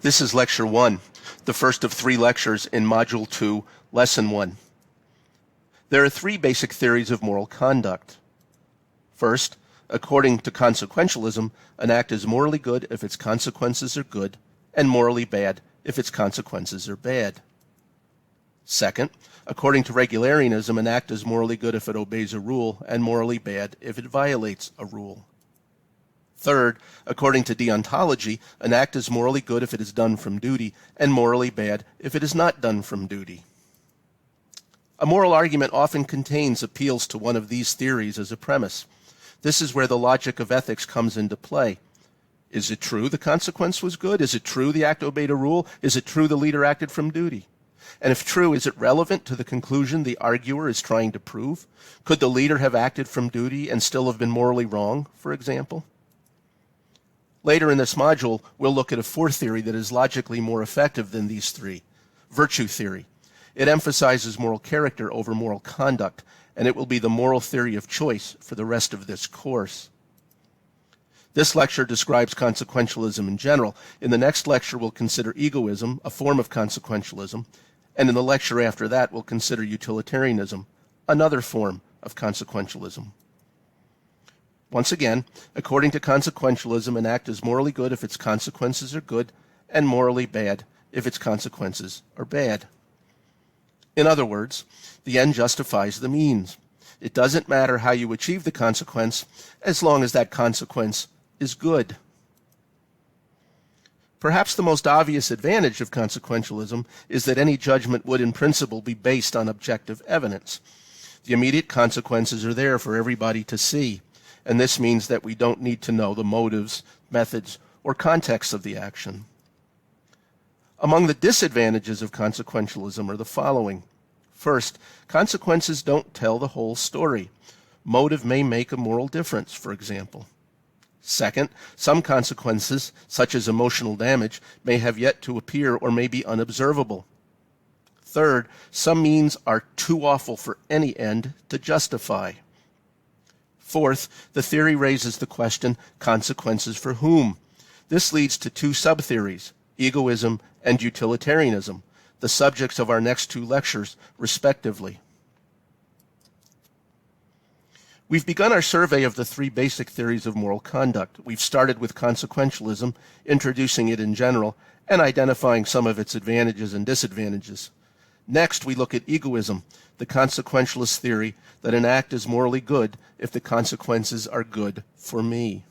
This is Lecture 1, the first of 3 lectures in Module 2, Lesson 1. There are 3 basic theories of moral conduct. First, according to consequentialism, an act is morally good if its consequences are good, and morally bad if its consequences are bad. Second, according to regularism, an act is morally good if it obeys a rule, and morally bad if it violates a rule. Third, according to deontology, an act is morally good if it is done from duty, and morally bad if it is not done from duty. A moral argument often contains appeals to one of these theories as a premise. This is where the logic of ethics comes into play. Is it true the consequence was good? Is it true the act obeyed a rule? Is it true the leader acted from duty? And if true, is it relevant to the conclusion the arguer is trying to prove? Could the leader have acted from duty and still have been morally wrong, for example? Later in this module, we'll look at a 4th theory that is logically more effective than these 3, virtue theory. It emphasizes moral character over moral conduct, and it will be the moral theory of choice for the rest of this course. This lecture describes consequentialism in general. In the next lecture, we'll consider egoism, a form of consequentialism, and in the lecture after that, we'll consider utilitarianism, another form of consequentialism. Once again, according to consequentialism, an act is morally good if its consequences are good, and morally bad if its consequences are bad. In other words, the end justifies the means. It doesn't matter how you achieve the consequence, as long as that consequence is good. Perhaps the most obvious advantage of consequentialism is that any judgment would in principle be based on objective evidence. The immediate consequences are there for everybody to see, and this means that we don't need to know the motives, methods, or context of the action. Among the disadvantages of consequentialism are the following. First, consequences don't tell the whole story. Motive may make a moral difference, for example. Second, some consequences, such as emotional damage, may have yet to appear or may be unobservable. Third, some means are too awful for any end to justify. Fourth, the theory raises the question, consequences for whom? This leads to 2 sub-theories, egoism and utilitarianism, the subjects of our next 2 lectures, respectively. We've begun our survey of the 3 basic theories of moral conduct. We've started with consequentialism, introducing it in general, and identifying some of its advantages and disadvantages. Next, we look at egoism, the consequentialist theory that an act is morally good if the consequences are good for me.